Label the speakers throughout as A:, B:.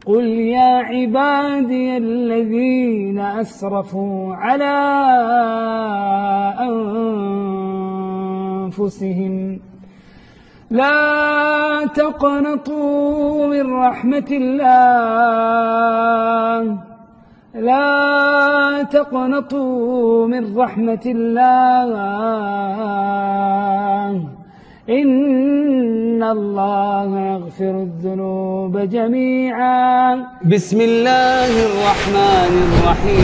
A: قل يا عبادي الذين أسرفوا على أنفسهم لا تقنطوا من رحمة الله لا تقنطوا من رحمة الله إن الله يغفر الذنوب جميعا. بسم الله الرحمن الرحيم.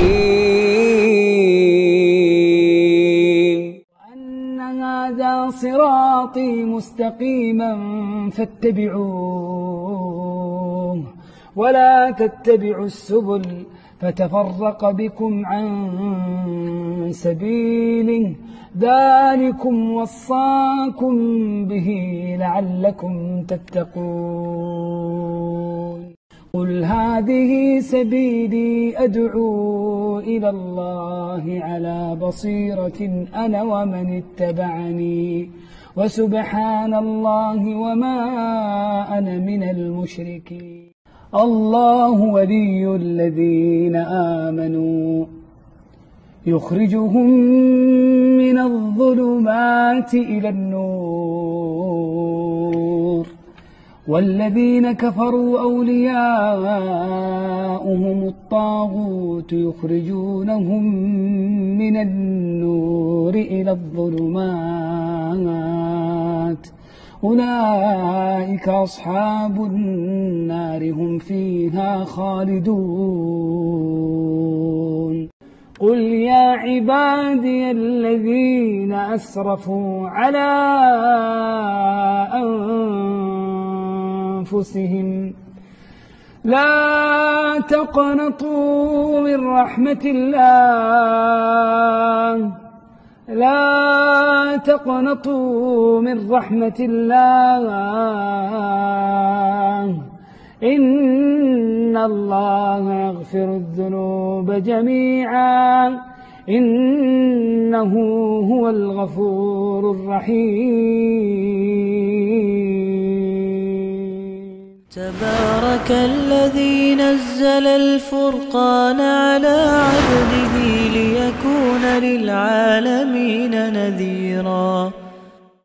A: وأن هذا صراطي مستقيما فاتبعوه ولا تتبعوا السبل فتفرق بكم عن سبيله ذلكم وصاكم به لعلكم تتقون. قل هذه سبيلي أدعو إلى الله على بصيرة أنا ومن اتبعني وسبحان الله وما أنا من المشركين. الله ولي الذين آمنوا يخرجهم من الظلمات إلى النور والذين كفروا أولياؤهم الطاغوت يخرجونهم من النور إلى الظلمات أولئك أصحاب النار هم فيها خالدون. قل يا عبادي الذين أسرفوا على أنفسهم لا تقنطوا من رحمة الله لا تقنطوا من رحمة الله إن الله يغفر الذنوب جميعا إنه هو الغفور الرحيم.
B: تبارك الذي نزل الفرقان على عبده ليكون للعالمين نذيرا.